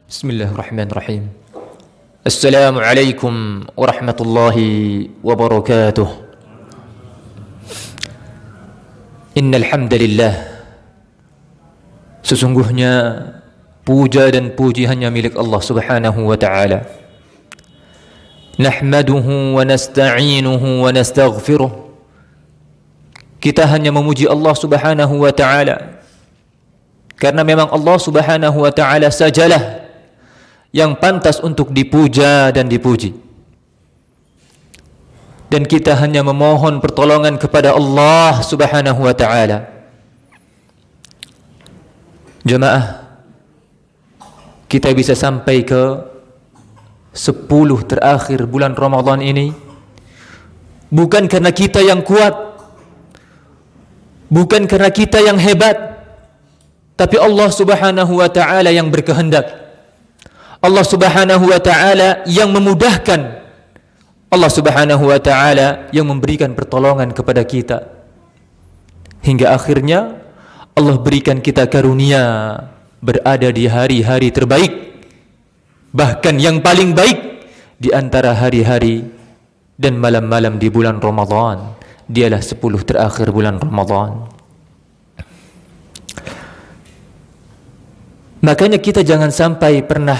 Bismillahirrahmanirrahim. Assalamualaikum warahmatullahi wabarakatuh. Innal hamdalillah, sesungguhnya puja dan puji hanya milik Allah Subhanahu wa taala. Nahmaduhu wa nasta'inuhu wa nastaghfiruh. Kita hanya memuji Allah Subhanahu wa taala karena memang Allah Subhanahu wa taala sajalah yang pantas untuk dipuja dan dipuji. Dan kita hanya memohon pertolongan kepada Allah Subhanahu wa taala. Jemaah, kita bisa sampai ke 10 terakhir bulan Ramadan ini bukan karena kita yang kuat, bukan karena kita yang hebat, tapi Allah Subhanahu wa taala yang berkehendak. Allah Subhanahu wa taala yang memudahkan. Allah Subhanahu wa taala yang memberikan pertolongan kepada kita. Hingga akhirnya Allah berikan kita karunia berada di hari-hari terbaik, bahkan yang paling baik di antara hari-hari dan malam-malam di bulan Ramadan. Dialah 10 terakhir bulan Ramadan. Makanya kita jangan sampai pernah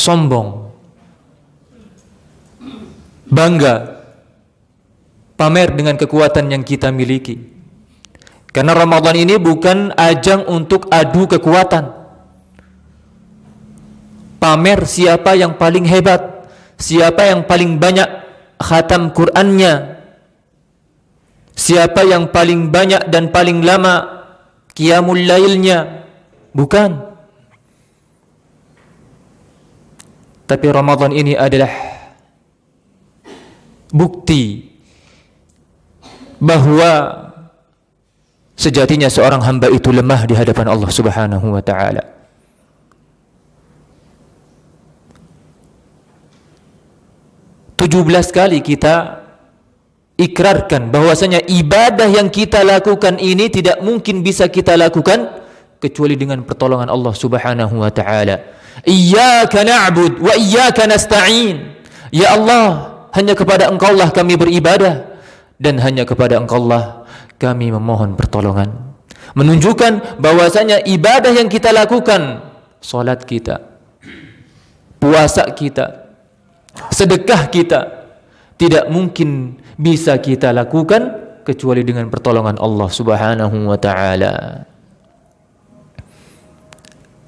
sombong, bangga, pamer dengan kekuatan yang kita miliki. Karena Ramadan ini bukan ajang untuk adu kekuatan, pamer siapa yang paling hebat, siapa yang paling banyak khatam Qur'annya, siapa yang paling banyak dan paling lama qiyamul lailnya. Bukan. Tapi Ramadan ini adalah bukti bahwa sejatinya seorang hamba itu lemah di hadapan Allah Subhanahu wa taala. "17 kali kita ikrarkan bahwasanya ibadah yang kita lakukan ini tidak mungkin bisa kita lakukan kecuali dengan pertolongan Allah Subhanahu wa taala. Iyyaka na'bud wa iyyaka nasta'in. Ya Allah, hanya kepada Engkau lah kami beribadah dan hanya kepada Engkau lah kami memohon pertolongan." Menunjukkan bahwasanya ibadah yang kita lakukan, salat kita, puasa kita, sedekah kita, tidak mungkin bisa kita lakukan kecuali dengan pertolongan Allah Subhanahu wa taala.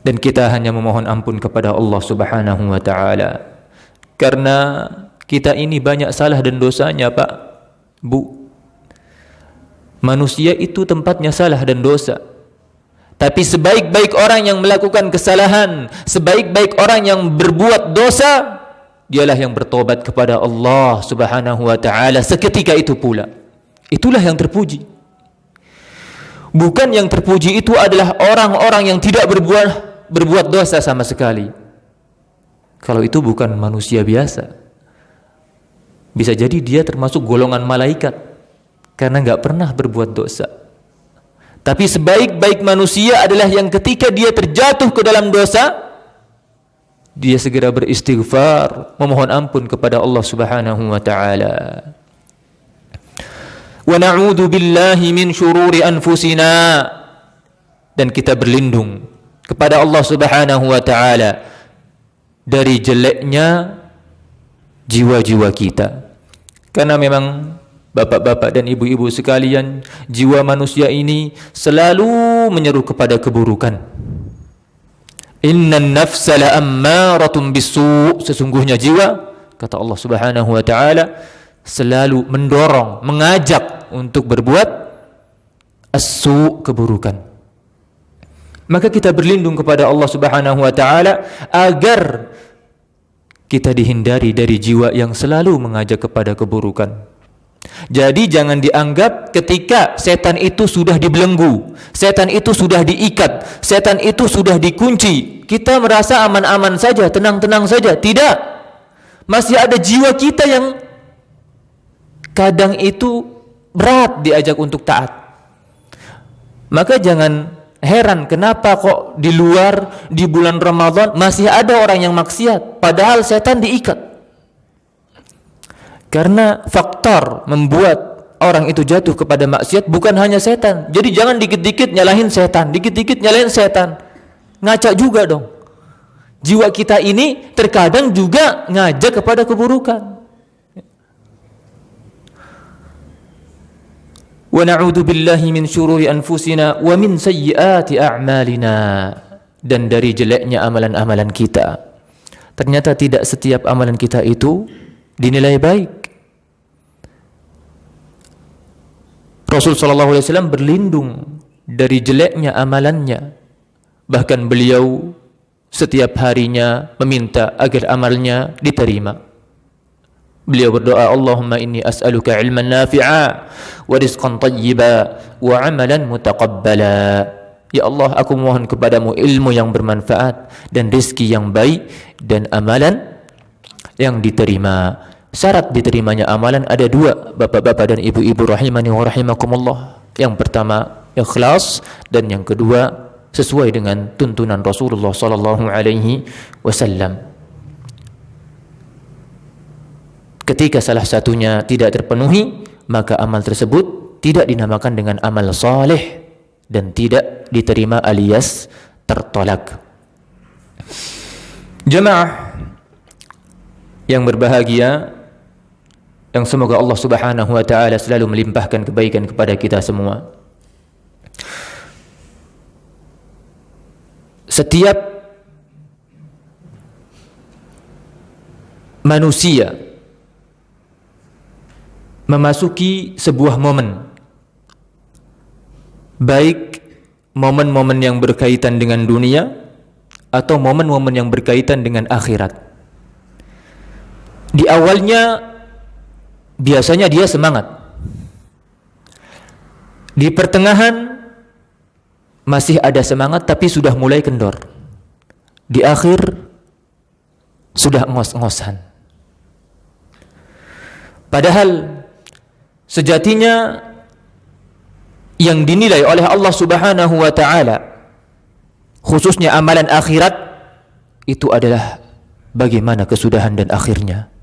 Dan kita hanya memohon ampun kepada Allah Subhanahu wa taala karena kita ini banyak salah dan dosanya, Pak, Bu. Manusia itu tempatnya salah dan dosa. Tapi sebaik-baik orang yang melakukan kesalahan, sebaik-baik orang yang berbuat dosa, dialah yang bertobat kepada Allah Subhanahu wa taala seketika itu pula. Itulah yang terpuji. Bukan yang terpuji itu adalah orang-orang yang tidak berbuat dosa sama sekali. Kalau itu bukan manusia biasa. Bisa jadi dia termasuk golongan malaikat karena nggak pernah berbuat dosa. Tapi sebaik-baik manusia adalah yang ketika dia terjatuh ke dalam dosa, dia segera beristighfar, memohon ampun kepada Allah Subhanahu wa taala. Wa na'udzu billahi min syururi anfusina, dan kita berlindung kepada Allah Subhanahu wa taala dari jeleknya jiwa-jiwa kita. Karena memang bapak-bapak dan ibu-ibu sekalian, jiwa manusia ini selalu menyeru kepada keburukan. Innan nafsa la'ammaratun bisu'. Sesungguhnya jiwa, kata Allah Subhanahu wa taala, selalu mendorong, mengajak untuk berbuat as-su', keburukan. Maka kita berlindung kepada Allah Subhanahu wa taala agar kita dihindari dari jiwa yang selalu mengajak kepada keburukan. Jadi jangan dianggap ketika setan itu sudah dibelenggu, setan itu sudah diikat, setan itu sudah dikunci, kita merasa aman-aman saja, tenang-tenang saja. Tidak. Masih ada jiwa kita yang kadang itu berat diajak untuk taat. Maka jangan heran kenapa kok di luar di bulan Ramadan masih ada orang yang maksiat padahal setan diikat. Karena faktor membuat orang itu jatuh kepada maksiat bukan hanya setan. Jadi jangan dikit-dikit nyalahin setan, dikit-dikit nyalahin setan. Ngaca juga dong. Jiwa kita ini terkadang juga ngajak kepada keburukan. Wa na'udzu billahi min syururi anfusina wa min sayyiati a'malina. Dan dari jeleknya amalan-amalan kita. Ternyata tidak setiap amalan kita itu dinilai baik. Rasul sallallahu alaihi wasallam berlindung dari jeleknya amalannya. Bahkan beliau setiap harinya meminta agar amalnya diterima. Beliau berdoa, Allahumma inni as'aluka ilman nafi'a wa rizqan tayyiba wa amalan mutaqabbala. Ya Allah, aku mohon kepadamu ilmu yang bermanfaat dan rezeki yang baik dan amalan yang diterima. Syarat diterimanya amalan ada dua, bapak-bapak dan ibu-ibu rahimani wa rahimakumullah. Yang pertama, ikhlas, dan yang kedua, sesuai dengan tuntunan Rasulullah sallallahu alaihi wasallam. Ketika salah satunya tidak terpenuhi, maka amal tersebut tidak dinamakan dengan amal saleh dan tidak diterima alias tertolak. Jemaah yang berbahagia, yang semoga Allah Subhanahu wa taala selalu melimpahkan kebaikan kepada kita semua. Setiap manusia memasuki sebuah momen, baik momen-momen yang berkaitan dengan dunia atau momen-momen yang berkaitan dengan akhirat. Di awalnya biasanya dia semangat. Di pertengahan masih ada semangat tapi sudah mulai kendor. Di akhir sudah ngos-ngosan. Padahal sejatinya yang dinilai oleh Allah Subhanahu wa taala khususnya amalan akhirat itu adalah bagaimana kesudahan dan akhirnya.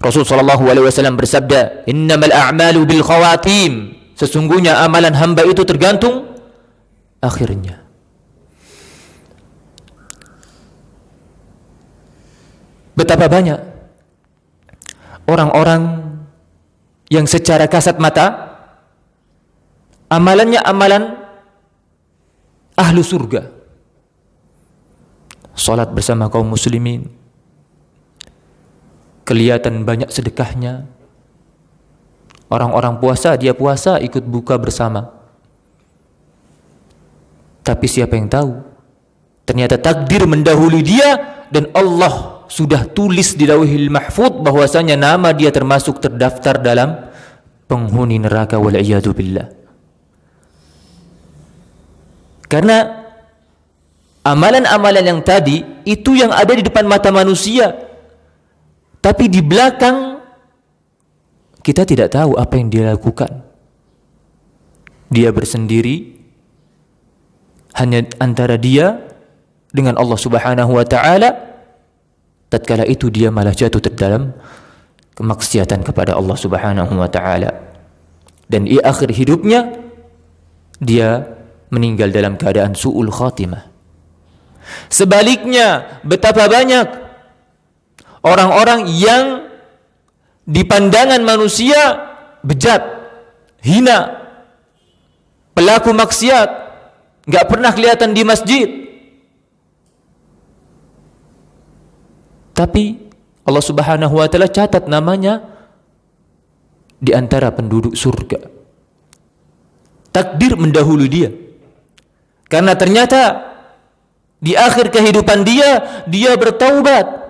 Rasul sallallahu alaihi wasallam bersabda, "Innamal a'malu bil khawatim." Sesungguhnya amalan hamba itu tergantung akhirnya. Betapa banyak orang-orang yang secara kasat mata amalannya amalan ahlu surga. Salat bersama kaum muslimin, kelihatan banyak sedekahnya. Orang-orang puasa, dia puasa ikut buka bersama. Tapi siapa yang tahu? Ternyata takdir mendahului dia dan Allah sudah tulis di Lauhil Mahfuz bahwasanya nama dia termasuk terdaftar dalam penghuni neraka wal'iyadu billah. Karena amalan-amalan yang tadi itu yang ada di depan mata manusia, tapi di belakang kita tidak tahu apa yang dia lakukan. Dia bersendiri, hanya antara dia dengan Allah Subhanahu wa taala. Tatkala itu dia malah jatuh terdalam kemaksiatan kepada Allah Subhanahu wa taala. Dan di akhir hidupnya dia meninggal dalam keadaan su'ul khatimah. Sebaliknya, betapa banyak orang-orang yang di pandangan manusia bejat, hina, pelaku maksiat, gak pernah kelihatan di masjid. Tapi Allah Subhanahu wa taala catat namanya di antara penduduk surga. Takdir mendahului dia. Karena ternyata di akhir kehidupan dia bertaubat,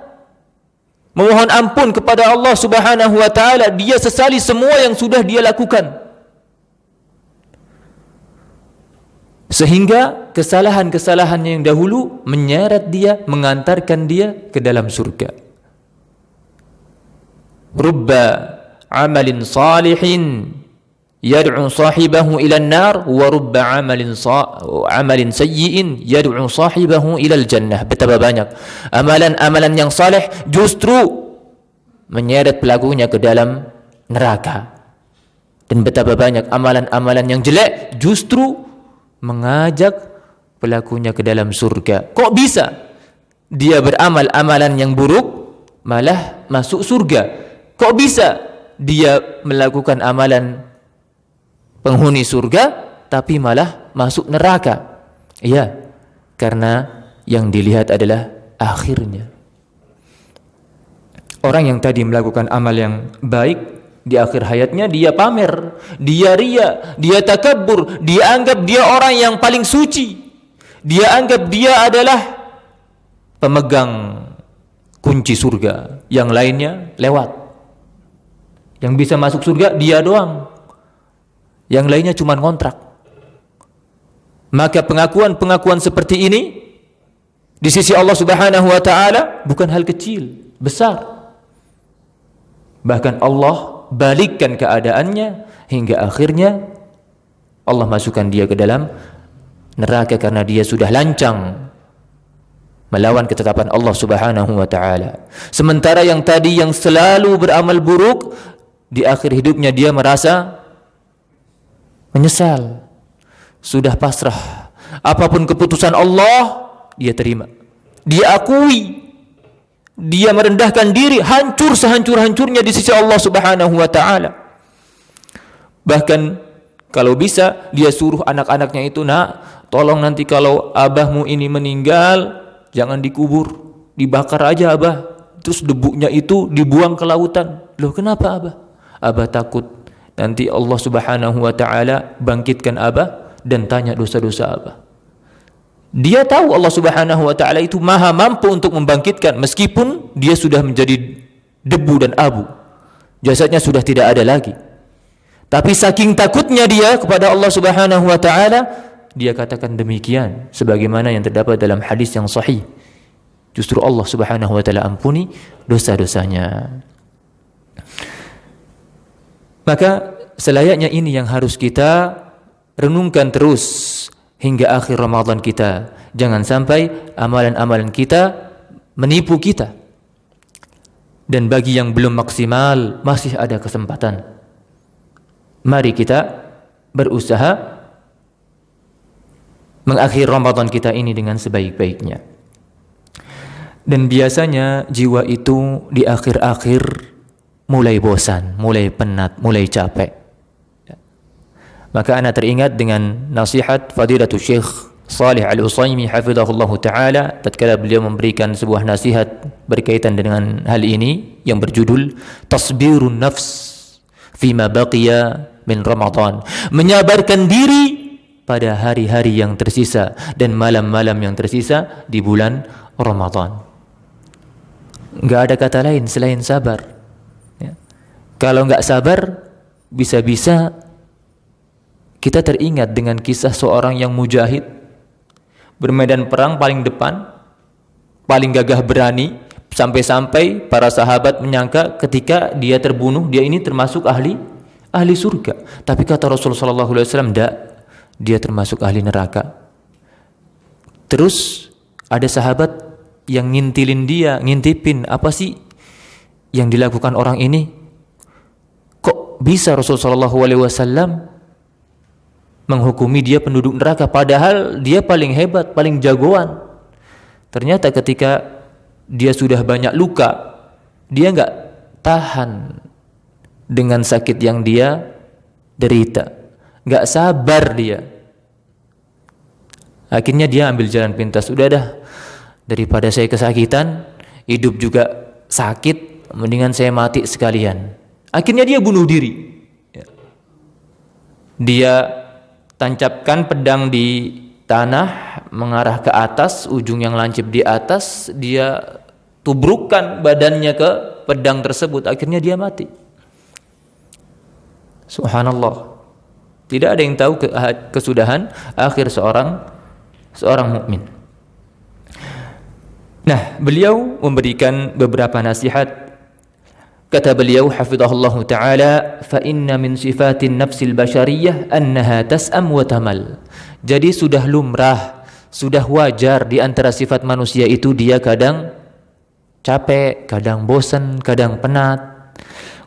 memohon ampun kepada Allah Subhanahu wa taala, dia sesali semua yang sudah dia lakukan. Sehingga kesalahan-kesalahan yang dahulu menyeret dia, mengantarkan dia ke dalam surga. Rubba amalin salihin yad'u sahibahu ila an-nar wa rubba 'amalin sayyi'in yad'u sahibahu ila al-jannah. Betapa banyak amalan-amalan yang saleh justru menyeret pelakunya ke dalam neraka. Dan betapa banyak amalan-amalan yang jelek justru mengajak pelakunya ke dalam surga. Kok bisa dia beramal amalan yang buruk malah masuk surga? Kok bisa dia melakukan amalan penghuni surga tapi malah masuk neraka? Iya, karena yang dilihat adalah akhirnya. Orang yang tadi melakukan amal yang baik, di akhir hayatnya dia pamer, dia ria, dia takabur, dia anggap dia orang yang paling suci, dia anggap dia adalah pemegang kunci surga, yang lainnya lewat. Yang bisa masuk surga dia doang, yang lainnya cuma kontrak. Maka pengakuan-pengakuan seperti ini di sisi Allah Subhanahu wa taala bukan hal kecil, besar. Bahkan Allah balikkan keadaannya hingga akhirnya Allah masukkan dia ke dalam neraka karena dia sudah lancang melawan ketetapan Allah Subhanahu wa taala. Sementara yang tadi yang selalu beramal buruk, di akhir hidupnya dia merasa menyesal, sudah pasrah. Apapun keputusan Allah dia terima, dia akui. Dia merendahkan diri, hancur sehancur-hancurnya di sisi Allah Subhanahu wa taala. Bahkan kalau bisa dia suruh anak-anaknya itu, "Nak, tolong nanti kalau abahmu ini meninggal jangan dikubur, dibakar aja abah. Terus debunya itu dibuang ke lautan." Loh, kenapa abah? Abah takut nanti Allah Subhanahu wa taala bangkitkan abah dan tanya dosa-dosa abah. Dia tahu Allah Subhanahu wa taala itu maha mampu untuk membangkitkan meskipun dia sudah menjadi debu dan abu. Jasadnya sudah tidak ada lagi. Tapi saking takutnya dia kepada Allah Subhanahu wa taala, dia katakan demikian sebagaimana yang terdapat dalam hadis yang sahih. Justru Allah Subhanahu wa taala ampuni dosa-dosanya. Maka selayaknya ini yang harus kita renungkan terus hingga akhir Ramadan kita. Jangan sampai amalan-amalan kita menipu kita. Dan bagi yang belum maksimal, masih ada kesempatan. Mari kita berusaha mengakhiri Ramadan kita ini dengan sebaik-baiknya. Dan biasanya jiwa itu di akhir-akhir mulai bosan, mulai penat, mulai capek. Maka ana teringat dengan nasihat Fadilatul Syekh Shalih Al-Utsaimin hafizahullah taala tatkala beliau memberikan sebuah nasihat berkaitan dengan hal ini yang berjudul Tasbirun Nafs fima baqiya min Ramadan. Menyabarkan diri pada hari-hari yang tersisa dan malam-malam yang tersisa di bulan Ramadan. Enggak ada kata lain selain sabar. Ya. Kalau enggak sabar, bisa-bisa kita teringat dengan kisah seorang yang mujahid, bermedan perang paling depan, paling gagah berani, sampai-sampai para sahabat menyangka ketika dia terbunuh, dia ini termasuk ahli surga. Tapi kata Rasulullah SAW, tidak, dia termasuk ahli neraka. Terus ada sahabat yang ngintilin dia, ngintipin, apa sih yang dilakukan orang ini? Kok bisa Rasulullah SAW menghukumi dia penduduk neraka, padahal dia paling hebat, paling jagoan. Ternyata ketika dia sudah banyak luka, dia enggak tahan dengan sakit yang dia derita, enggak sabar dia. Akhirnya dia ambil jalan pintas, udah dah, daripada saya kesakitan, hidup juga sakit, mendingan saya mati sekalian. Akhirnya dia bunuh diri. Dia tancapkan pedang di tanah mengarah ke atas, ujung yang lancip di atas, dia tubrukkan badannya ke pedang tersebut, akhirnya dia mati. Subhanallah. Tidak ada yang tahu kesudahan akhir seorang mukmin. Nah, beliau memberikan beberapa nasihat. Kata beliau hafizahullahu taala, fa inna min sifatin nafsil basyariyah annaha tas'am wa tamal. Jadi sudah lumrah, sudah wajar di antara sifat manusia itu dia kadang capek, kadang bosan, kadang penat.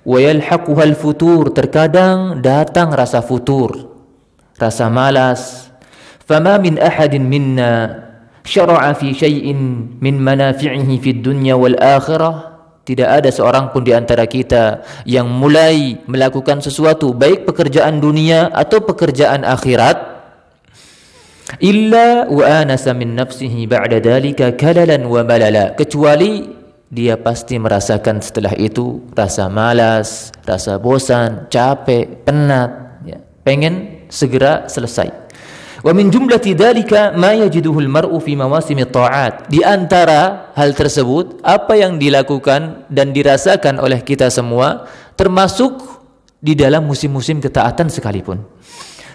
Wa yalhaquhal futur, terkadang datang rasa futur, rasa malas. Fama min ahadin minna syara'a fi syai'in min manafi'ihi fid dunya wal akhirah. Tidak ada seorang pun di antara kita yang mulai melakukan sesuatu, baik pekerjaan dunia atau pekerjaan akhirat, illa wa anasa min nafsihi ba'da dalika kalalan wa malala, kecuali dia pasti merasakan setelah itu rasa malas, rasa bosan, capek, penat, ya, pengen segera selesai. Wa min jumlati dzalika ma yajiduhu al-mar'u fi mawasimi ta'at. Di antara hal tersebut, apa yang dilakukan dan dirasakan oleh kita semua termasuk di dalam musim-musim ketaatan sekalipun.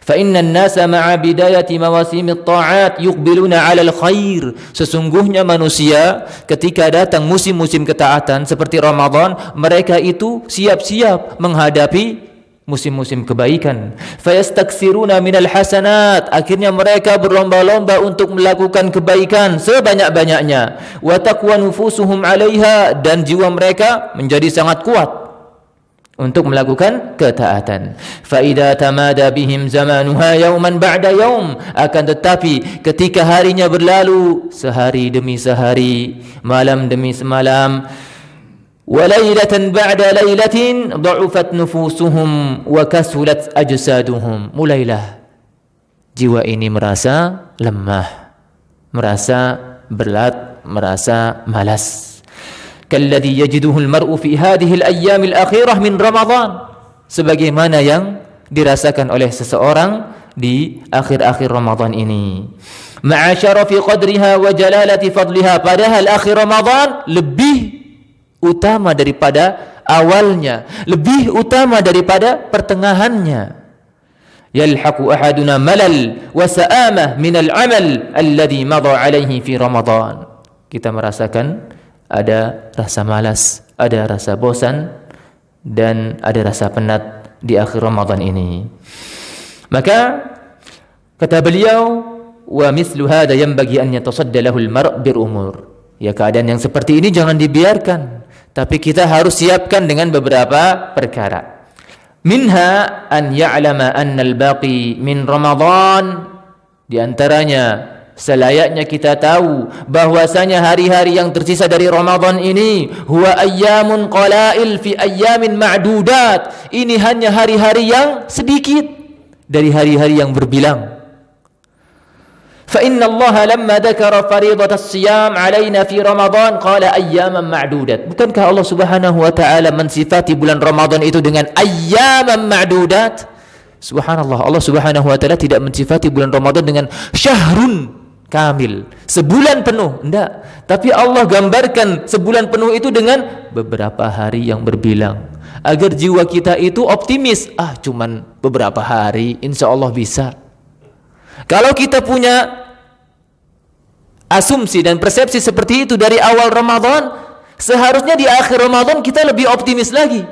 Fa innan nasa ma'a bidayati mawasimi ta'at yuqbiluna 'ala al-khair. Sesungguhnya manusia ketika datang musim-musim ketaatan seperti Ramadan, mereka itu siap-siap menghadapi musim-musim kebaikan. Fayastaksiruna minal hasanat, akhirnya mereka berlomba-lomba untuk melakukan kebaikan sebanyak-banyaknya. Wa taqwa nufusuhum 'alaiha, dan jiwa mereka menjadi sangat kuat untuk melakukan ketaatan. Fa idza tamada bihim zamanuha yawman ba'da yawm, akan tetapi ketika harinya berlalu sehari demi sehari, malam demi semalam, walailatan ba'da lailatin dha'ufat nufusuhum wa kasulat ajsaduhum, mulailah jiwa ini merasa lemah, merasa berat, merasa malas. Kalladhi yajiduhu al-mar'u fi hadhihi al-ayyam al-akhirah min Ramadan, sebagaimana yang dirasakan oleh seseorang di akhir-akhir Ramadan ini. Ma'a syarafi qadriha wa jalalati fadliha, padahal akhir Ramadan lebih utama daripada awalnya, lebih utama daripada pertengahannya. Yalhaqu ahaduna malal wa sa'amah min al-amal alladhi madha alaihi fi Ramadan. Kita merasakan ada rasa malas, ada rasa bosan, dan ada rasa penat di akhir Ramadan ini. Maka kata beliau, wa mithlu hadha yanbaghi an yatasadda lahu al-mar' bir umur. Ya, keadaan yang seperti ini jangan dibiarkan, tapi kita harus siapkan dengan beberapa perkara. Minha an ya'lama anna al-baqi min Ramadan, di antaranya selayaknya kita tahu bahwasanya hari-hari yang tersisa dari Ramadan ini huwa ayyamun qalail fi ayyamin ma'dudat. Ini hanya hari-hari yang sedikit dari hari-hari yang berbilang. Fa inna Allah lamma dzakara fariidat as-siyam 'alaina fi Ramadan qala ayyaman ma'dudat. Bukankah Allah Subhanahu wa taala mensifati bulan Ramadan itu dengan ayyaman ma'dudat? Subhanallah, Allah Subhanahu wa taala tidak mensifati bulan Ramadan dengan syahrun kamil, sebulan penuh, enggak. Tapi Allah gambarkan sebulan penuh itu dengan beberapa hari yang berbilang, agar jiwa kita itu optimis. Cuman beberapa hari, insya Allah bisa. Kalau kita punya asumsi dan persepsi seperti itu dari awal Ramadan, seharusnya di akhir Ramadan kita lebih optimis lagi.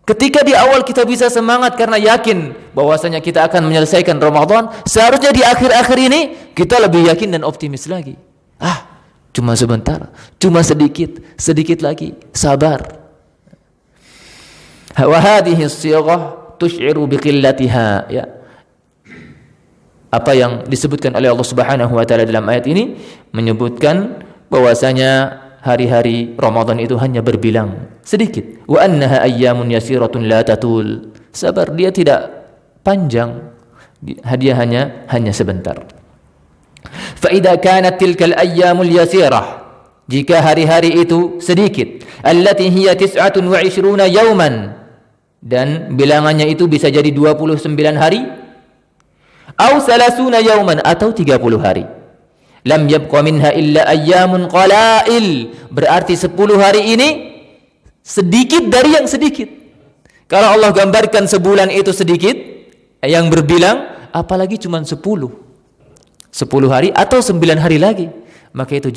Ketika di awal kita bisa semangat karena yakin bahwasanya kita akan menyelesaikan Ramadan, seharusnya di akhir-akhir ini kita lebih yakin dan optimis lagi. Cuma sebentar, cuma sedikit lagi, sabar. Wa hadhihi as-sighah tush'iru biqillatiha, ya. Apa yang disebutkan oleh Allah Subhanahu wa taala dalam ayat ini menyebutkan bahwasanya hari-hari Ramadan itu hanya berbilang sedikit. Wa annaha ayyamun yasiratun la tatul. Sabar, dia tidak panjang, dia hanya sebentar. Fa idza kanat tilkal ayyamul yasirah, jika hari-hari itu sedikit, allati hiya 29 yawman, dan bilangannya itu bisa jadi 29 hari, au 30 yawman, atau 30 hari. Lam yabqa minha illa ayyamun qalail, berarti 10 hari ini sedikit dari yang sedikit. Kalau Allah gambarkan sebulan itu sedikit yang berbilang, apalagi cuma 10 hari atau 9 hari lagi. maka itu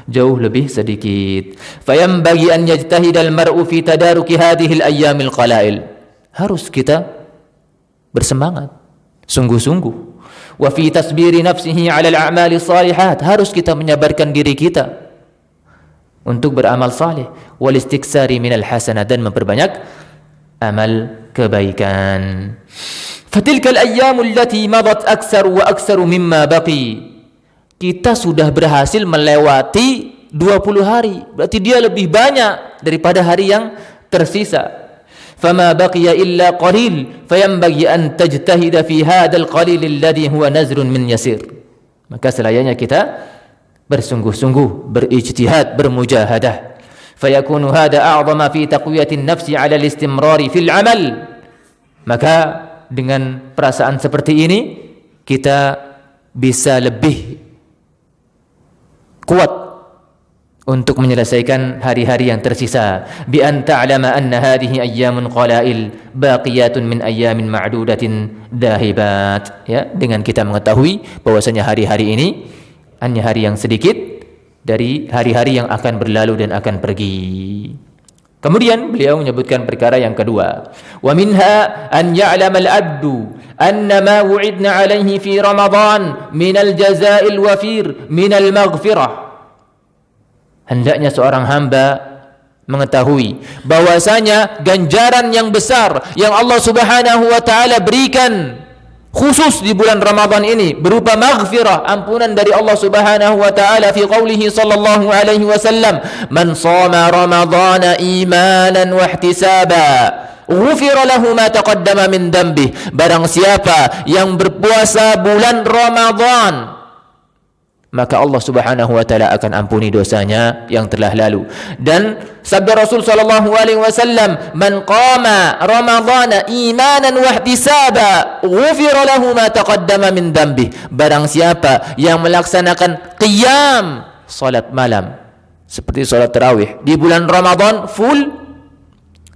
jauh lebih sedikit. Fayambaghi an yajtahidal mar'u fi tadaruki hadhihi al-ayyamil qala'il. Harus kita bersemangat sungguh-sungguh. Wa fi tasbiri nafsihi 'ala al-a'mali shalihat. Harus kita menyabarkan diri kita untuk beramal saleh, wal istiksari minal hasanat, dan memperbanyak amal kebaikan. Fatilka al-ayyamu allati madat aksaru wa aksaru mimma baqi. Kita sudah berhasil melewati 20 hari. Berarti dia lebih banyak daripada hari yang tersisa. Fama baqiya illa qalil, fayanbaghi an tajtahida fi hadzal qalil alladhi huwa nazrun min yasir. Maka selayaknya kita bersungguh-sungguh, berijtihad, bermujahadah. Fayakunu hadha a'zama fi taqwiyatin nafsi 'ala al-istimrari fil 'amal. Maka dengan perasaan seperti ini kita bisa lebih kuat untuk menyelesaikan hari-hari yang tersisa. Bi an ta'lama anna hadhihi ayyamun qala'il baqiyatun min ayyamin ma'dudatin dahibat. Ya, dengan kita mengetahui bahwasanya hari-hari ini hanya hari yang sedikit dari hari-hari yang akan berlalu dan akan pergi. Kemudian beliau menyebutkan perkara yang kedua. Wa minha an ya'lama al-'abdu anna ma wu'idna 'alaihi fi Ramadan min al-jaza'il wafir min al-maghfirah. Hendaknya seorang hamba mengetahui bahwasanya ganjaran yang besar yang Allah Subhanahu wa taala berikan khusus di bulan Ramadan ini berupa maghfirah, ampunan dari Allah Subhanahu wa taala fi qoulihi sallallahu alaihi wasallam, man shoma ramadhana imanan wa ihtisaba ghufira lahu ma taqaddama min dhanbi. Barang siapa yang berpuasa bulan Ramadan, maka Allah Subhanahu wa taala akan ampuni dosanya yang telah lalu. Dan sabda Rasul sallallahu alaihi wasallam, man qama ramadhana imanan wa ihtisaba ghufira lahu ma taqaddama min dhanbi. Barang siapa yang melaksanakan qiyam, salat malam seperti salat tarawih di bulan Ramadan full,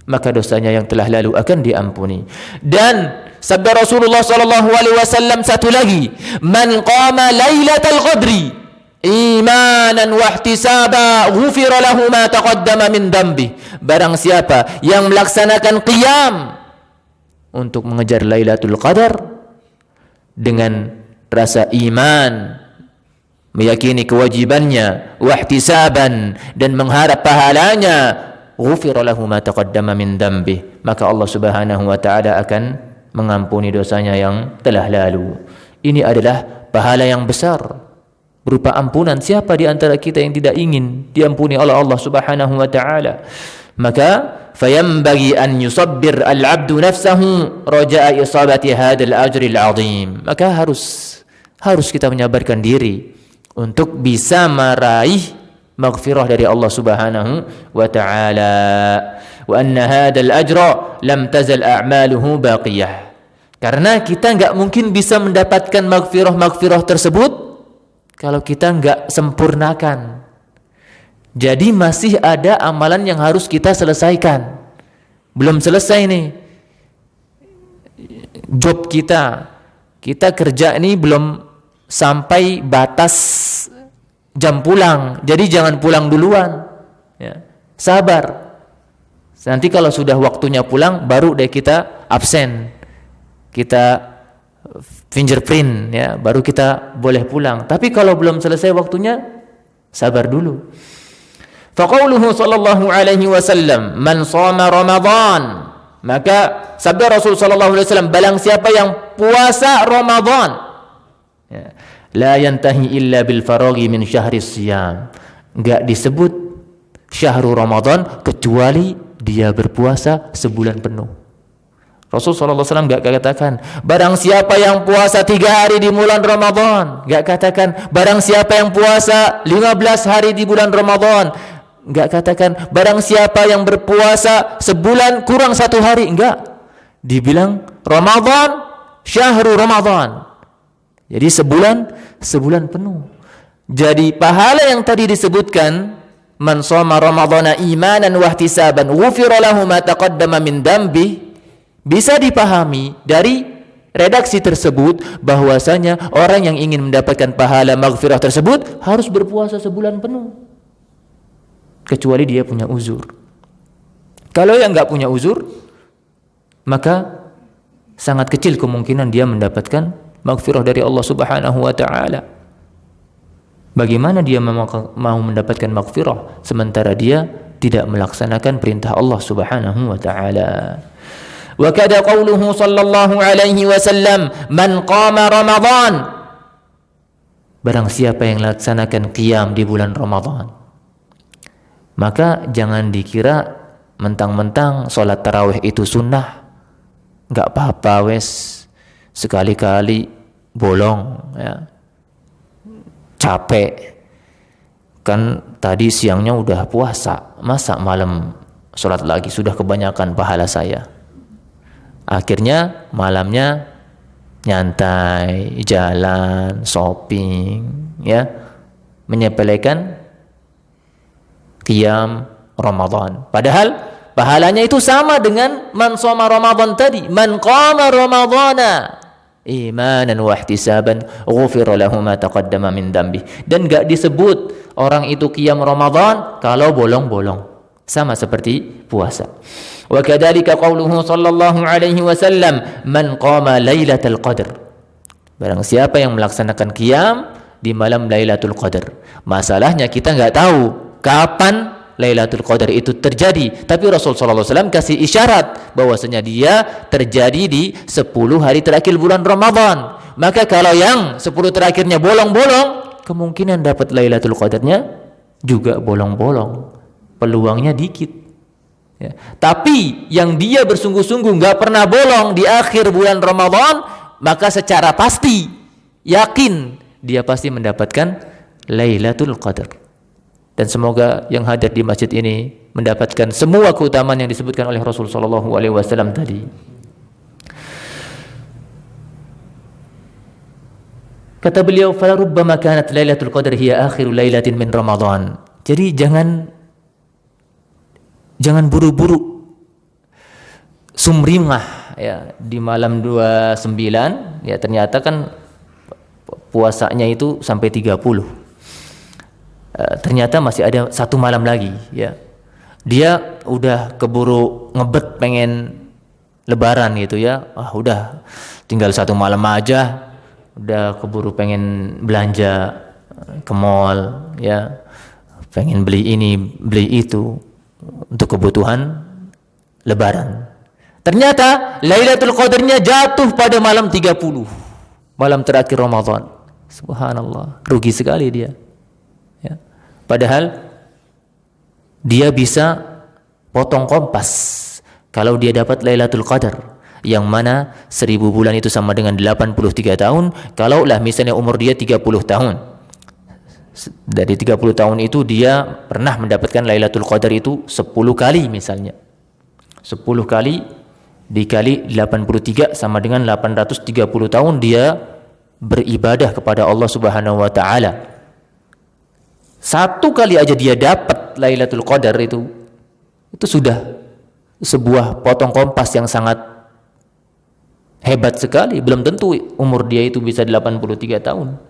maka dosanya yang telah lalu akan diampuni. Dan sabda Rasulullah sallallahu alaihi wasallam satu lagi, man qama lailatal qadri imanan wa ihtisaba ghufira lahu ma taqaddama min dhanbi. Barang siapa yang melaksanakan qiyam untuk mengejar Lailatul Qadar dengan rasa iman, meyakini kewajibannya, wa ihtisaban, dan mengharap pahalanya, ghufira lahu ma taqaddama min dhanbi, maka Allah Subhanahu wa taala akan mengampuni dosanya yang telah lalu. Ini adalah pahala yang besar berupa ampunan. Siapa di antara kita yang tidak ingin diampuni oleh Allah Subhanahu wa taala? Maka fayambaghi an yusabbir al-'abdu nafsahu raja'a isabati hadzal ajri al-'azim. Maka harus kita menyabarkan diri untuk bisa meraih maghfirah dari Allah Subhanahu wa taala. Wa anna hadzal ajra lam tazal a'maluhu baqiyah. Karena kita enggak mungkin bisa mendapatkan maghfirah tersebut kalau kita enggak sempurnakan. Jadi masih ada amalan yang harus kita selesaikan. Belum selesai nih job kita. Kita kerja ini belum sampai batas jam pulang. Jadi jangan pulang duluan. Ya. Sabar. Nanti kalau sudah waktunya pulang, baru deh kita absen. Kita fingerprint, ya, baru kita boleh pulang. Tapi kalau belum selesai waktunya, sabar dulu. Faqauluhu sallallahu alaihi wasallam, man shoma Ramadan. Maka sabda Rasul sallallahu alaihi wasallam, barang siapa yang puasa Ramadan, ya, la yantahi illa bil faraghi min syahri siyam. Enggak disebut syahrul Ramadan kecuali dia berpuasa sebulan penuh. Rasul sallallahu alaihi wasallam enggak katakan barang siapa yang puasa 3 hari di bulan Ramadan, enggak katakan barang siapa yang puasa 15 hari di bulan Ramadan, enggak katakan barang siapa yang berpuasa sebulan kurang 1 hari, enggak. Dibilang Ramadan, syahrul Ramadan. Jadi sebulan penuh. Jadi pahala yang tadi disebutkan, man shoma ramadhana imanan wa ihtisaban ghufira lahu ma taqaddama min dambi, bisa dipahami dari redaksi tersebut bahwasanya orang yang ingin mendapatkan pahala maghfirah tersebut harus berpuasa sebulan penuh. Kecuali dia punya uzur. Kalau yang enggak punya uzur, maka sangat kecil kemungkinan dia mendapatkan maghfirah dari Allah Subhanahu wa taala. Bagaimana dia mau mendapatkan maghfirah sementara dia tidak melaksanakan perintah Allah Subhanahu wa taala? Wa kada qauluhu sallallahu alaihi wasallam, man qama Ramadan. Barang siapa yang laksanakan qiyam di bulan Ramadan, maka jangan dikira mentang-mentang sholat tarawih itu sunnah, nggak apa-apa wes, sekali-kali bolong ya, capek kan tadi siangnya udah puasa, masa malam sholat lagi, sudah kebanyakan pahala saya. Akhirnya malamnya nyantai, jalan, shopping ya, menyepelekan qiyam Ramadan. Padahal pahalanya itu sama dengan man shoma Ramadan tadi. Man qama Ramadana imanan wa ihtisaban ghufira lahu ma taqaddama min dambi. Dan enggak disebut orang itu qiyam Ramadan kalau bolong-bolong. Sama seperti puasa. Wa kadzalika qauluhu sallallahu alaihi wasallam, man qama lailatul qadar. Barang siapa yang melaksanakan qiyam di malam Lailatul Qadar. Masalahnya kita enggak tahu kapan Lailatul Qadar itu terjadi, tapi Rasul sallallahu alaihi wasallam kasih isyarat bahwasanya dia terjadi di 10 hari terakhir bulan Ramadan. Maka kalau yang 10 terakhirnya bolong-bolong, kemungkinan dapat Lailatul Qadarnya juga bolong-bolong. Peluangnya dikit. Ya. Tapi yang dia bersungguh-sungguh nggak pernah bolong di akhir bulan Ramadan, maka secara pasti yakin dia pasti mendapatkan Lailatul Qadar. Dan semoga yang hadir di masjid ini mendapatkan semua keutamaan yang disebutkan oleh Rasul sallallahu alaihi wasallam tadi. Kata beliau, "Fala rubbama kanat Lailatul Qadar hiya akhiru lailatin min Ramadan." Jadi jangan buru-buru sumringah ya di malam 29 ya, ternyata kan puasanya itu sampai 30. Ternyata masih ada satu malam lagi ya. Dia udah keburu ngebet pengen lebaran gitu ya. Udah tinggal satu malam aja, udah keburu pengen belanja ke mall ya. Pengen beli ini, beli itu untuk kebutuhan lebaran. Ternyata Lailatul Qadarnya jatuh pada malam 30. Malam terakhir Ramadan. Subhanallah, rugi sekali dia. Ya. Padahal dia bisa potong kompas kalau dia dapat Lailatul Qadar, yang mana 1000 bulan itu sama dengan 83 tahun. Kalaulah misalnya umur dia 30 tahun, dari 30 tahun itu dia pernah mendapatkan Lailatul Qadar itu 10 kali misalnya. 10 kali dikali 83 sama dengan 830 tahun dia beribadah kepada Allah Subhanahu wa taala. Satu kali aja dia dapat Lailatul Qadar itu sudah sebuah potong kompas yang sangat hebat sekali. Belum tentu umur dia itu bisa 83 tahun.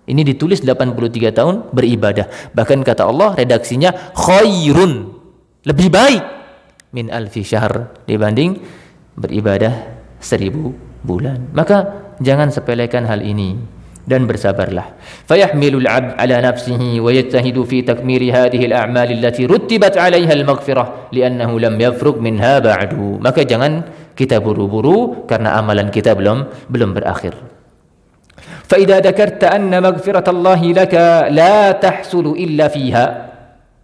Ini ditulis 83 tahun beribadah. Bahkan kata Allah redaksinya khairun, lebih baik min alfi syahr, dibanding beribadah 1000 bulan. Maka jangan sepelekan hal ini dan bersabarlah. Fayahmilul 'abd 'ala nafsihi wa yajtahidu fi takmiri hadhihi al-a'mal allati ruttibat 'alayha al-maghfirah li'annahu lam yafruq minha ba'du. Maka jangan kita buru-buru karena amalan kita belum berakhir. Fa idza dzakarta anna maghfiratallahi laka la tahsulu illa fiha.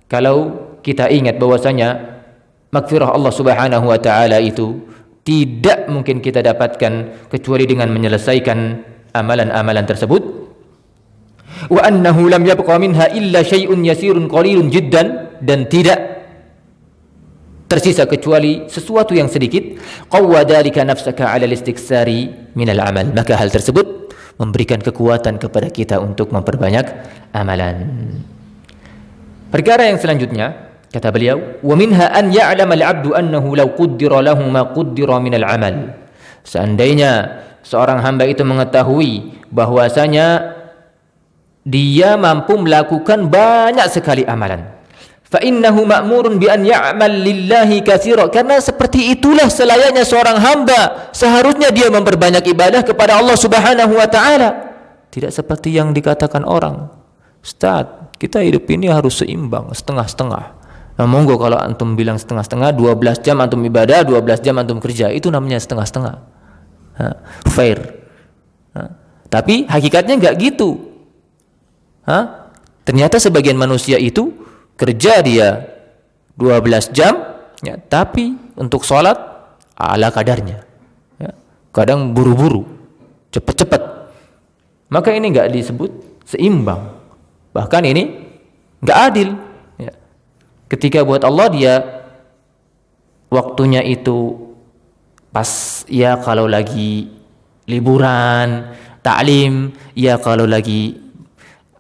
Kalau kita ingat bahwasanya maghfirah Allah Subhanahu wa taala itu tidak mungkin kita dapatkan kecuali dengan menyelesaikan amalan-amalan tersebut. Wa annahu lam yabqa minha illa syai'un yasirun qalilun jiddan, dan tidak tersisa kecuali sesuatu yang sedikit. Qawwa dzalika nafsaka 'ala al-istiksari min al-amal. Maka hal tersebut memberikan kekuatan kepada kita untuk memperbanyak amalan. Perkara yang selanjutnya kata beliau, wa minha an ya'lama al-'abdu annahu law quddira lahu ma quddira min al-'amal. Seandainya seorang hamba itu mengetahui bahwasanya dia mampu melakukan banyak sekali amalan, fa innahu ma'murun bi an ya'mal lillahi katsira, karena seperti itulah selayaknya seorang hamba, seharusnya dia memperbanyak ibadah kepada Allah Subhanahu wa taala. Tidak seperti yang dikatakan orang, Ustaz, kita hidup ini harus seimbang, setengah-setengah. Nah, monggo kalau antum bilang setengah-setengah, 12 jam antum ibadah, 12 jam antum kerja, itu namanya setengah-setengah. Fair. Tapi hakikatnya enggak gitu. Ternyata sebagian manusia itu kerja dia 12 jam, ya, tapi untuk sholat ala kadarnya, ya. Kadang buru-buru, cepat-cepat. Maka ini enggak disebut seimbang. Bahkan ini enggak adil, ya. Ketika buat Allah dia waktunya itu pas, ya kalau lagi liburan, taklim, ya kalau lagi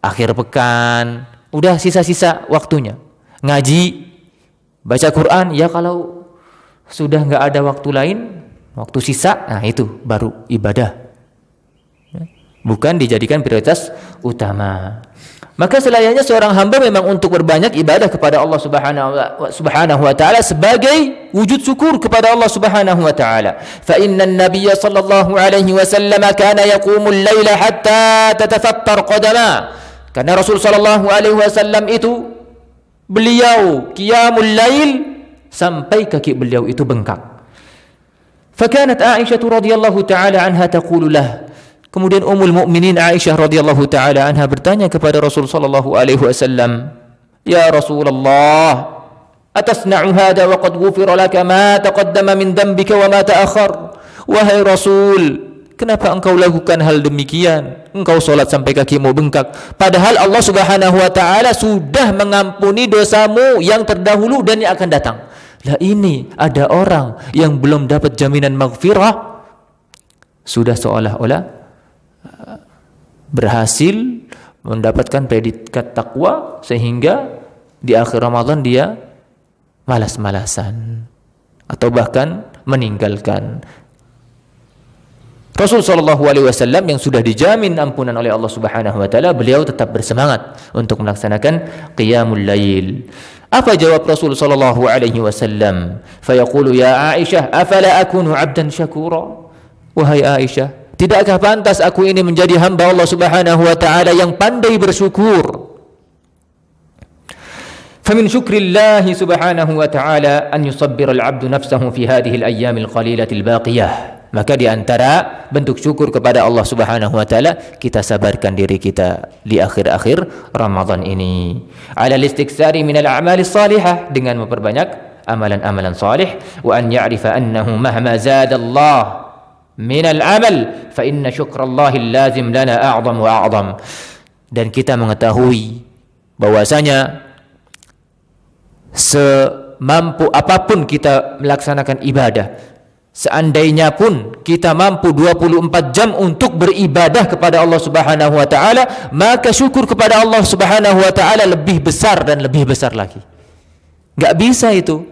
akhir pekan, udah sisa-sisa waktunya. Ngaji, baca Quran, ya kalau sudah nggak ada waktu lain, waktu sisa, nah itu baru ibadah. Bukan dijadikan prioritas utama. Maka selayaknya seorang hamba memang untuk berbanyak ibadah kepada Allah Subhanahu wa taala sebagai wujud syukur kepada Allah Subhanahu wa taala. Fa inna an-nabiy sallallahu alaihi wasallam kana yaqumul laila hatta tatafattar qadama. Karena Rasul sallallahu alaihi wasallam itu beliau qiyamul lail sampai kaki beliau itu bengkak. Fa kanat Aisyah radhiyallahu taala anha taqulu lah. Kemudian Ummul Mukminin Aisyah radhiyallahu taala anha bertanya kepada Rasul sallallahu alaihi wasallam, "Ya Rasulullah, atasna'u hadha wa qad ghufira laka ma taqaddama min dhanbika wa ma ta'akhkhar?" Wahai Rasul, kenapa engkau lakukan hal demikian? Engkau salat sampai kakimu bengkak, padahal Allah Subhanahu wa taala sudah mengampuni dosamu yang terdahulu dan yang akan datang. Lah ini ada orang yang belum dapat jaminan maghfirah, sudah seolah-olah berhasil mendapatkan predikat takwa sehingga di akhir Ramadan dia malas-malasan atau bahkan meninggalkan. Rasul sallallahu alaihi wasallam yang sudah dijamin ampunan oleh Allah Subhanahu wa taala, beliau tetap bersemangat untuk melaksanakan qiyamul lail. Apa jawab Rasul sallallahu alaihi wasallam? Fayaqulu ya Aisyah, afala akunu 'abdan syakura? Wahai Aisyah, tidakkah pantas aku ini menjadi hamba Allah Subhanahu wa taala yang pandai bersyukur? Famin syukrillah subhanahu wa ta'ala an yusabbir al-'abdu nafsahu fi hadhihi al-ayyam al-qalilati al-baqiyah. Maka di antara bentuk syukur kepada Allah Subhanahu wa taala, kita sabarkan diri kita di akhir-akhir Ramadan ini. Ala al-istiktsari min al-a'mal as-salihah, dengan memperbanyak amalan-amalan salih, wa an ya'rifa annahu mahma zada Allah min al-amal fa inna syukrallahi al-lazim lana a'zam wa a'zam. Dan kita mengetahui bahwasanya semampu apapun kita melaksanakan ibadah, seandainya pun kita mampu 24 jam untuk beribadah kepada Allah Subhanahu wa taala, maka syukur kepada Allah Subhanahu wa taala lebih besar dan lebih besar lagi. Enggak bisa itu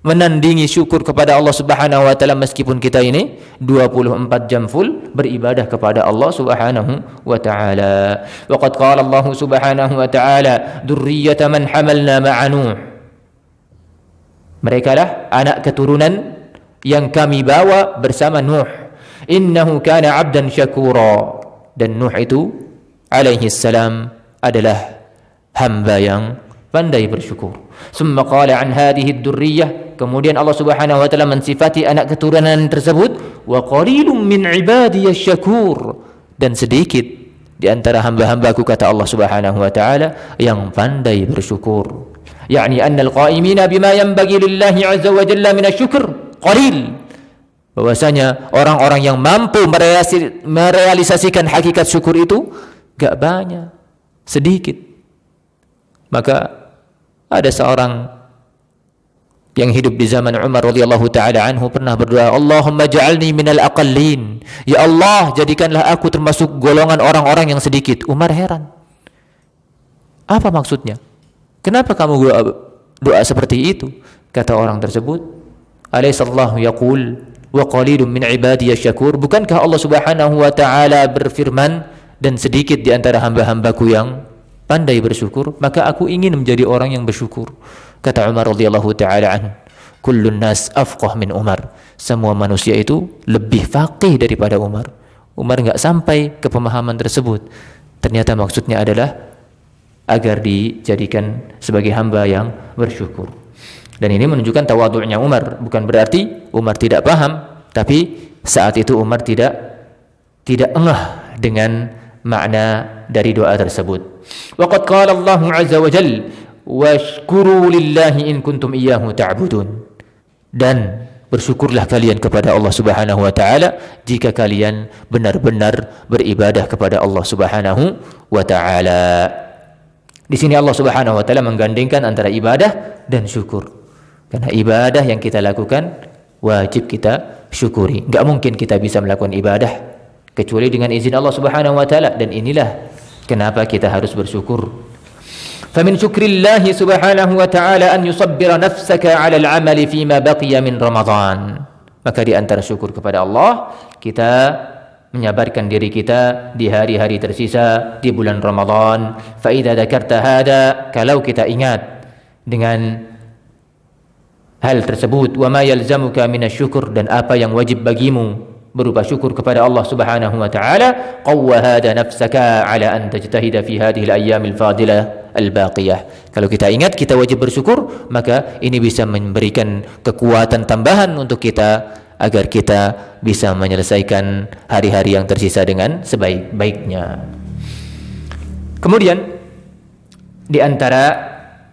menandingi syukur kepada Allah Subhanahu wa taala meskipun kita ini 24 jam full beribadah kepada Allah Subhanahu wa taala. Wa qad qala Allah Subhanahu wa taala, dzurriyyata man hamalna ma'a Nuh. Mereka lah anak keturunan yang kami bawa bersama Nuh. Innahu kana 'abdan syakura. Dan Nuh itu alaihi salam adalah hamba yang pandai bersyukur. Summa qala an hadhihi ad-durriyyah, kemudian Allah Subhanahu wa taala mensifati anak keturunan tersebut, wa qalilum min ibadiyasy syakur, dan sedikit di antara hamba-hambaku, kata Allah Subhanahu wa taala, yang pandai bersyukur. Yani anna al-qa'imina bima yanbaghi lillahi 'azza wa jalla min asy-syukr qalil. Bahwasanya orang-orang yang mampu merealisasikan hakikat syukur itu enggak banyak, sedikit. Maka ada seorang yang hidup di zaman Umar radhiyallahu taala anhu pernah berdoa, Allahumma ja'alni minal aqallin. Ya Allah, jadikanlah aku termasuk golongan orang-orang yang sedikit. Umar heran. Apa maksudnya? Kenapa kamu doa seperti itu? Kata orang tersebut, Alaihissallahu yaqul wa qalilun min ibadiyasy syakur. Bukankah Allah Subhanahu wa taala berfirman, dan sedikit di antara hamba-hambaku yang pandai bersyukur, maka aku ingin menjadi orang yang bersyukur. Kata Umar radhiyallahu taala anhu, kullun nas afqah min Umar. Semua manusia itu lebih faqih daripada Umar. Umar enggak sampai ke pemahaman tersebut. Ternyata maksudnya adalah agar dijadikan sebagai hamba yang bersyukur. Dan ini menunjukkan tawadhu'nya Umar. Bukan berarti Umar tidak paham, tapi saat itu Umar tidak engah dengan makna dari doa tersebut. Waqad qala Allah azza wa jalla washkuru lillahi in kuntum iyyahu ta'budun. Dan bersyukurlah kalian kepada Allah Subhanahu wa taala jika kalian benar-benar beribadah kepada Allah Subhanahu wa taala. Di sini Allah Subhanahu wa taala menggandengkan antara ibadah dan syukur. Karena ibadah yang kita lakukan wajib kita syukuri. Enggak mungkin kita bisa melakukan ibadah kecuali dengan izin Allah Subhanahu wa taala, dan inilah kenapa kita harus bersyukur. Famin syukrillahi subhanahu wa ta'ala an yusabbira nafsaka 'ala al-'amali fima baqiya min Ramadan. Maka di antara syukur kepada Allah, kita menyabarkan diri kita di hari-hari tersisa di bulan Ramadan. Fa idza dzakarta hada, kalau kita ingat dengan hal tersebut, wa ma yalzamuka minasyukur, dan apa yang wajib bagimu berupa syukur kepada Allah Subhanahu wa taala, qawwa hada nafsaka ala an tajtahida fi hadhihi al-ayyam al-fadilah al-baqiyah. Kalau kita ingat kita wajib bersyukur, maka ini bisa memberikan kekuatan tambahan untuk kita agar kita bisa menyelesaikan hari-hari yang tersisa dengan sebaik-baiknya. Kemudian di antara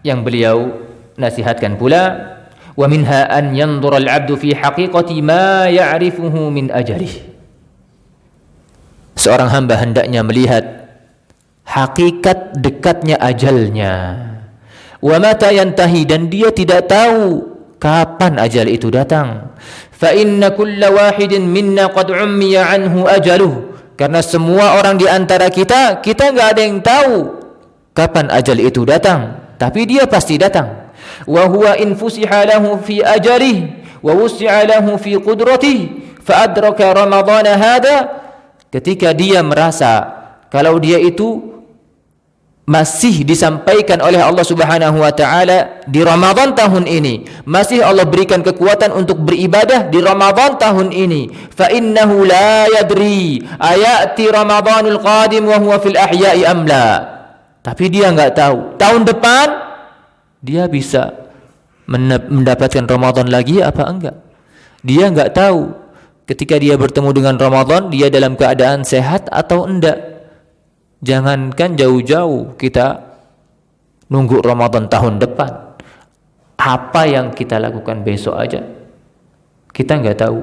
yang beliau nasihatkan pula, wa minha an yanzura al-'abdu fi haqiqati ma ya'rifuhu min ajalih. Seorang hamba hendaknya melihat hakikat dekatnya ajalnya. Wa mata yantahi, dan dia tidak tahu kapan ajal itu datang. Fa inna kulla wahidin minna qad ummiya anhu ajaluh. Karena semua orang di antara kita enggak ada yang tahu kapan ajal itu datang, tapi dia pasti datang. Wa huwa in fusiha lahu fi ajalihi wa wusi'a lahu fi qudratihi fa adraka Ramadan hada, ketika dia merasa kalau dia itu masih disampaikan oleh Allah Subhanahu wa taala di Ramadan tahun ini, masih Allah berikan kekuatan untuk beribadah di Ramadan tahun ini, fa innahu la yadri ayati Ramadanul qadim wa huwa fil ahya'i am la. Tapi dia enggak tahu tahun depan dia bisa mendapatkan Ramadan lagi apa enggak. Dia enggak tahu ketika dia bertemu dengan Ramadan dia dalam keadaan sehat atau enggak. Jangankan jauh-jauh kita nunggu Ramadan tahun depan, apa yang kita lakukan besok aja kita enggak tahu.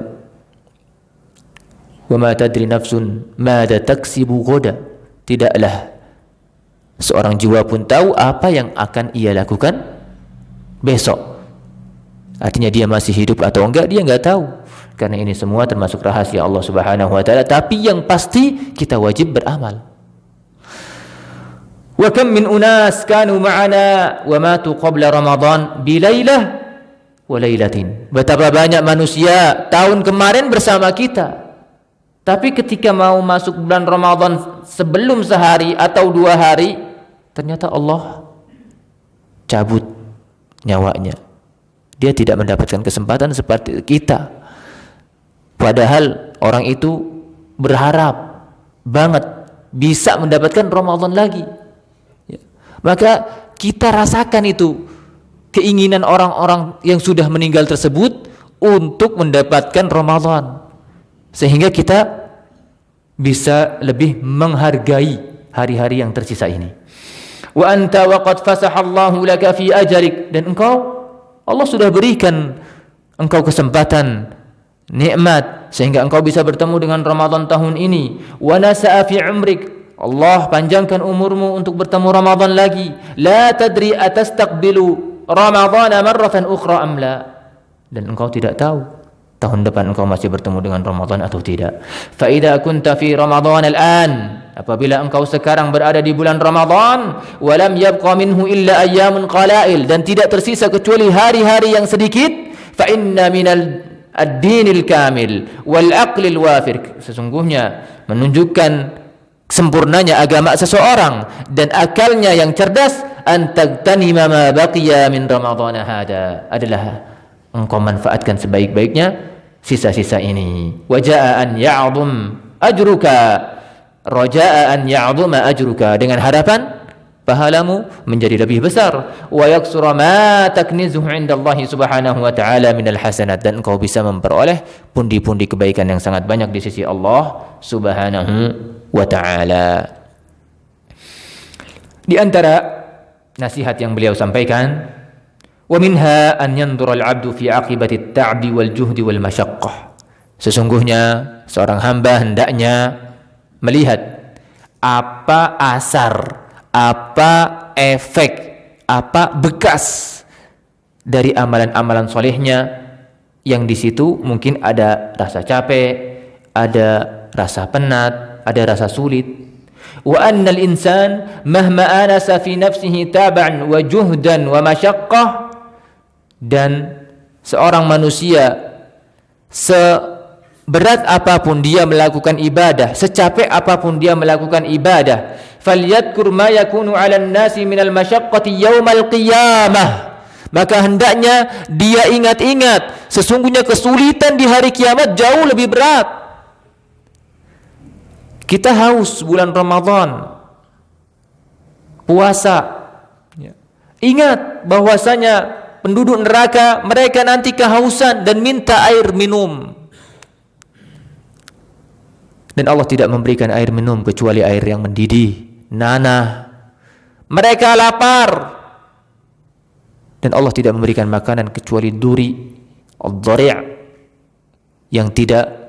Wa ma tadri nafsun madza taksibu ghadan. Tidaklah seorang jiwa pun tahu apa yang akan ia lakukan besok. Artinya dia masih hidup atau enggak, dia enggak tahu. Karena ini semua termasuk rahasia Allah Subhanahu wa taala, tapi yang pasti kita wajib beramal. Wa kam min unas kanu ma'ana wa matu qabla Ramadan bi lailah wa lailatin. Betapa banyak manusia tahun kemarin bersama kita, tapi ketika mau masuk bulan Ramadan sebelum sehari atau 2 hari, ternyata Allah cabut nyawanya. Dia tidak mendapatkan kesempatan seperti kita. Padahal orang itu berharap banget bisa mendapatkan Ramadan lagi. Ya. Maka kita rasakan itu keinginan orang-orang yang sudah meninggal tersebut untuk mendapatkan Ramadan, sehingga kita bisa lebih menghargai hari-hari yang tersisa ini. Wa anta waqad fasahallahu laka fi ajalik, dan engkau Allah sudah berikan engkau kesempatan, nikmat, sehingga engkau bisa bertemu dengan Ramadan tahun ini. Wa nasa'a fi umrik, Allah panjangkan umurmu untuk bertemu Ramadan lagi. La tadri atastaqbilu Ramadan marratan ukhra am la, dan engkau tidak tahu tahun depan engkau masih bertemu dengan Ramadan atau tidak. Fa idza kunta fi Ramadan al-an, apabila engkau sekarang berada di bulan Ramadan, wa lam yabqa minhu illa ayyamun qalail, dan tidak tersisa kecuali hari-hari yang sedikit, fa inna minal ad-dinil kamil wal aqlil wafir, sesungguhnya menunjukkan sempurnanya agama seseorang dan akalnya yang cerdas, an tagtanima ma baqiya min ramadhan hada, adalah engkau manfaatkan sebaik-baiknya sisa-sisa ini. Wajaa an ya'zum ajruka, rajaa an ya'zuma ajruka, dengan harapan pahalamu menjadi lebih besar. Wa yaksura ma taknizuhu 'inda Allah subhanahu wa ta'ala minal hasanat, dan engkau bisa memperoleh pundi-pundi kebaikan yang sangat banyak di sisi Allah subhanahu wa ta'ala. Di antara nasihat yang beliau sampaikan, wa minha an yanzura al-'abdu fi 'aqibati at-ta'bi wal juhdi wal masyaqqah, sesungguhnya seorang hamba hendaknya melihat apa asar, apa efek, apa bekas dari amalan-amalan solehnya, yang di situ mungkin ada rasa capek, ada rasa penat, ada rasa sulit. Wa annal insan mahma anasa fi nafsihi tab'an wa juhdan wa masyaqqah, dan seorang manusia seberat apapun dia melakukan ibadah, secapek apapun dia melakukan ibadah, falyadhkur ma yakunu 'alan nasi minal masyaqqati yaumal qiyamah, maka hendaknya dia ingat-ingat sesungguhnya kesulitan di hari kiamat jauh lebih berat. Kita haus bulan Ramadan, puasa, ingat bahwasanya penduduk neraka mereka nanti kehausan dan minta air minum, dan Allah tidak memberikan air minum kecuali air yang mendidih, nanah. Mereka lapar dan Allah tidak memberikan makanan kecuali duri, ad-dhari', yang tidak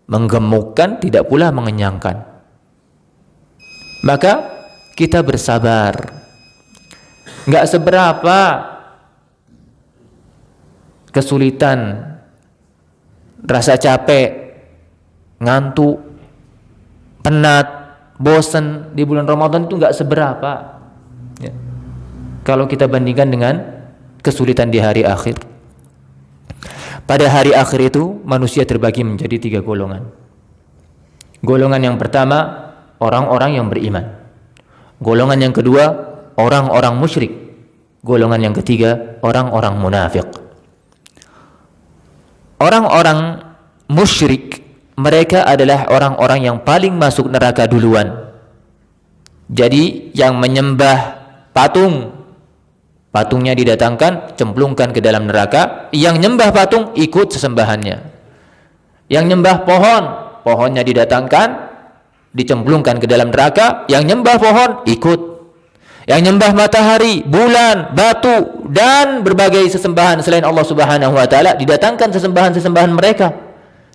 menggemukkan, tidak pula mengenyangkan. Maka kita bersabar. Enggak seberapa kesulitan, rasa capek, ngantuk, penat, bosan di bulan Ramadan itu enggak seberapa ya, kalau kita bandingkan dengan kesulitan di hari akhir. Pada hari akhir itu manusia terbagi menjadi 3 golongan. Golongan yang pertama, orang-orang yang beriman. Golongan yang kedua, orang-orang musyrik. Golongan yang ketiga, orang-orang munafik. Orang-orang musyrik, mereka adalah orang-orang yang paling masuk neraka duluan. Jadi yang menyembah patung, patungnya didatangkan, cemplungkan ke dalam neraka. Yang nyembah patung, ikut sesembahannya. Yang nyembah pohon, pohonnya didatangkan, dicemplungkan ke dalam neraka. Yang nyembah pohon, ikut. Yang nyembah matahari, bulan, batu, dan berbagai sesembahan selain Allah subhanahu wa ta'ala, didatangkan sesembahan-sesembahan mereka,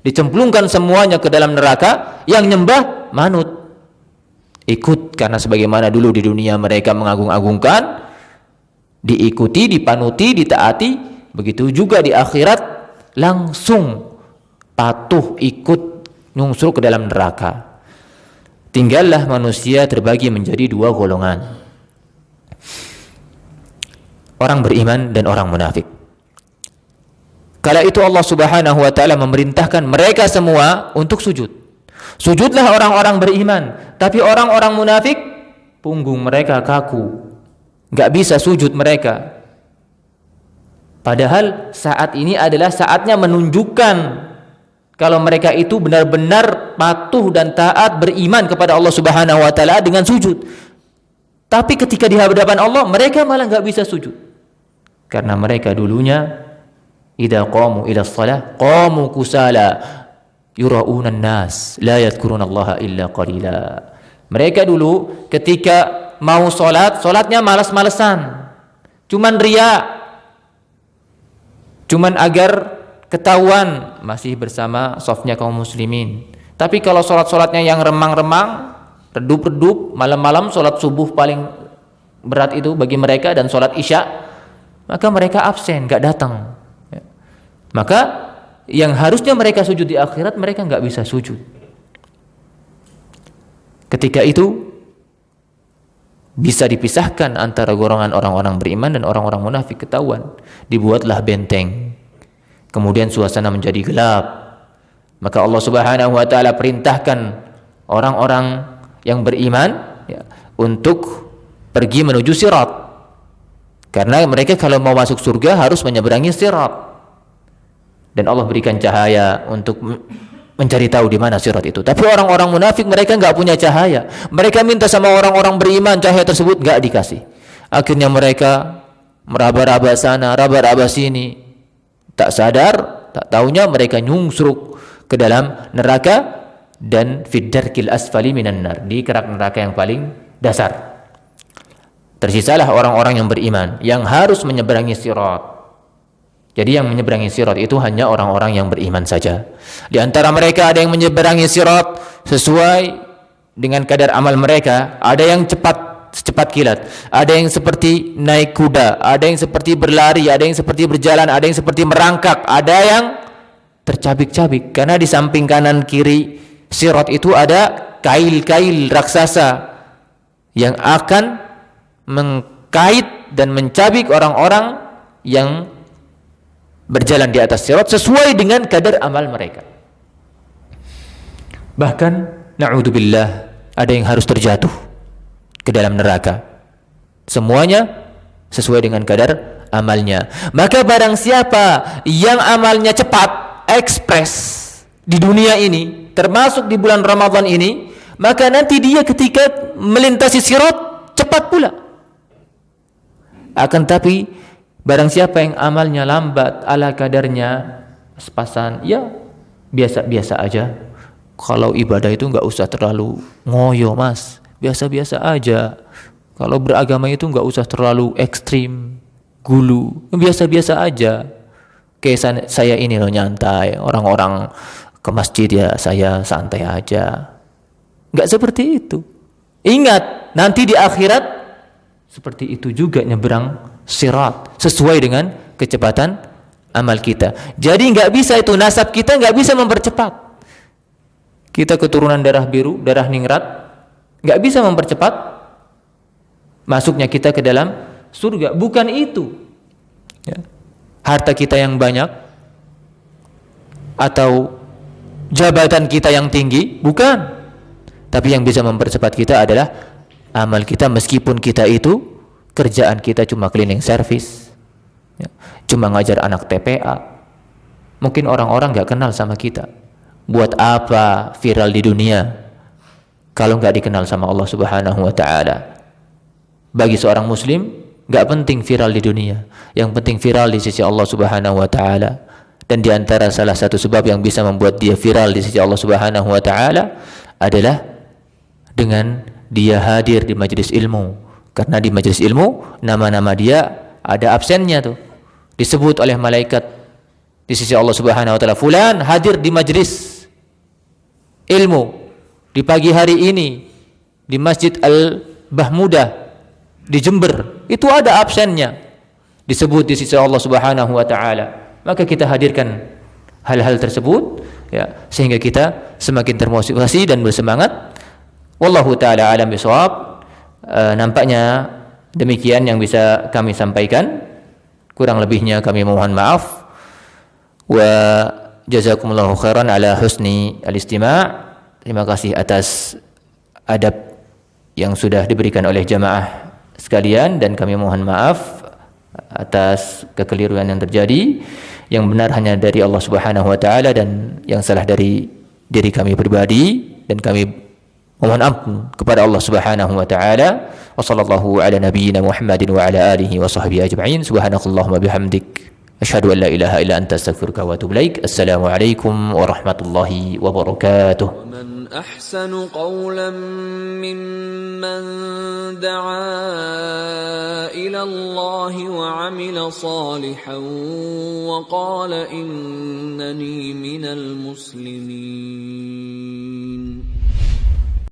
dicemplungkan semuanya ke dalam neraka. Yang nyembah manut, ikut, karena sebagaimana dulu di dunia mereka mengagung-agungkan, diikuti, dipanuti, ditaati, begitu juga di akhirat langsung patuh, ikut, nyungsur ke dalam neraka. Tinggallah manusia terbagi menjadi 2 golongan, orang beriman dan orang munafik. Kala itu Allah subhanahu wa ta'ala memerintahkan mereka semua untuk sujud. Sujudlah orang-orang beriman, tapi orang-orang munafik punggung mereka kaku, gak bisa sujud mereka. Padahal saat ini adalah saatnya menunjukkan kalau mereka itu benar-benar patuh dan taat beriman kepada Allah subhanahu wa ta'ala dengan sujud. Tapi ketika di hadapan Allah mereka malah gak bisa sujud, karena mereka dulunya idza qamu ila shalah qamu kusala yura'una an-nas la yadhkurunallaha illa qalila. Mereka dulu ketika mau salatnya malas-malesan, cuman riya, cuman agar ketahuan masih bersama safnya kaum muslimin. Tapi kalau salatnya yang remang-remang, redup-redup, malam-malam salat subuh paling berat itu bagi mereka, dan salat isya, maka mereka absen, gak datang. Maka yang harusnya mereka sujud di akhirat, mereka gak bisa sujud. Ketika itu bisa dipisahkan antara golongan orang-orang beriman dan orang-orang munafik, ketahuan. Dibuatlah benteng. kemudian suasana menjadi gelap, maka Allah Subhanahu wa taala perintahkan orang-orang yang beriman ya, untuk pergi menuju sirat. Karena mereka kalau mau masuk surga harus menyeberangi sirat. Dan Allah berikan cahaya untuk mencari tahu di mana sirat itu. Tapi orang-orang munafik mereka enggak punya cahaya. Mereka minta sama orang-orang beriman cahaya tersebut, enggak dikasih. Akhirnya mereka meraba-raba sana, raba-raba sini. Tak sadar, tak taunya mereka nyungsruk ke dalam neraka dan fiddarkil asfali minan nar, di kerak neraka yang paling dasar. Tersisalah orang-orang yang beriman yang harus menyeberangi sirat. Jadi yang menyeberangi sirat itu hanya orang-orang yang beriman saja. Di antara mereka ada yang menyeberangi sirat sesuai dengan kadar amal mereka. Ada yang secepat kilat, ada yang seperti naik kuda, ada yang seperti berlari, ada yang seperti berjalan, ada yang seperti merangkak, ada yang tercabik-cabik. Karena di samping kanan kiri sirat itu ada kail-kail raksasa yang akan mengkait dan mencabik orang-orang yang berjalan di atas sirat sesuai dengan kadar amal mereka. Bahkan na'udzubillah, ada yang harus terjatuh ke dalam neraka. Semuanya sesuai dengan kadar amalnya. Maka barang siapa yang amalnya cepat, ekspres di dunia ini, termasuk di bulan Ramadan ini, maka nanti dia ketika melintasi sirat cepat pula. Akan tapi barang siapa yang amalnya lambat, ala kadarnya, pas-pasan, ya biasa-biasa aja. Kalau ibadah itu enggak usah terlalu ngoyo, Mas. Biasa-biasa aja. Kalau beragama itu enggak usah terlalu ekstrim, gulu. Biasa-biasa aja. Kayak saya ini loh nyantai. Orang-orang ke masjid ya saya santai aja. Enggak seperti itu. Ingat, nanti di akhirat seperti itu juga nyeberang sirat sesuai dengan kecepatan amal kita. Jadi enggak bisa itu, nasab kita enggak bisa mempercepat. Kita keturunan darah biru, darah ningrat, enggak bisa mempercepat masuknya kita ke dalam surga. Bukan itu ya. Harta kita yang banyak atau jabatan kita yang tinggi, bukan. Tapi yang bisa mempercepat kita adalah amal kita, meskipun kita itu kerjaan kita cuma cleaning service ya, cuma ngajar anak TPA. Mungkin orang-orang gak kenal sama kita. Buat apa viral di dunia kalau gak dikenal sama Allah Subhanahu wa ta'ala? Bagi seorang muslim gak penting viral di dunia, yang penting viral di sisi Allah Subhanahu wa ta'ala. Dan di antara salah satu sebab yang bisa membuat dia viral di sisi Allah Subhanahu wa ta'ala adalah dengan dia hadir di majelis ilmu. Karena di majelis ilmu nama-nama dia ada absennya tuh, disebut oleh malaikat di sisi Allah Subhanahu wa taala, fulan hadir di majelis ilmu di pagi hari ini di Masjid Al-Bahmudah di Jember. Itu ada absennya, disebut di sisi Allah Subhanahu wa taala. Maka kita hadirkan hal-hal tersebut ya, sehingga kita semakin termotivasi dan bersemangat. Wallahu ta'ala alam bisawab. Nampaknya demikian yang bisa kami sampaikan. Kurang lebihnya kami mohon maaf. Wa jazakumullahu khairan ala husni al-istima'. Terima kasih atas adab yang sudah diberikan oleh jamaah sekalian, dan kami mohon maaf atas kekeliruan yang terjadi. Yang benar hanya dari Allah Subhanahu wa taala, dan yang salah dari diri kami pribadi, dan kami mohon ampun kepada Allah Subhanahu wa taala. Wa sallallahu ala nabiyyina Muhammadin wa ala alihi wa sahbihi ajma'in. Subhanakallahumma bihamdik asyhadu an la ilaha illa anta astaghfiruka wa atubu ilaik. Assalamu alaikum warahmatullahi wabarakatuh. Man ahsanu qawlan mimman da'a ila Allah wa 'amila salihan wa qala innani minal muslimin.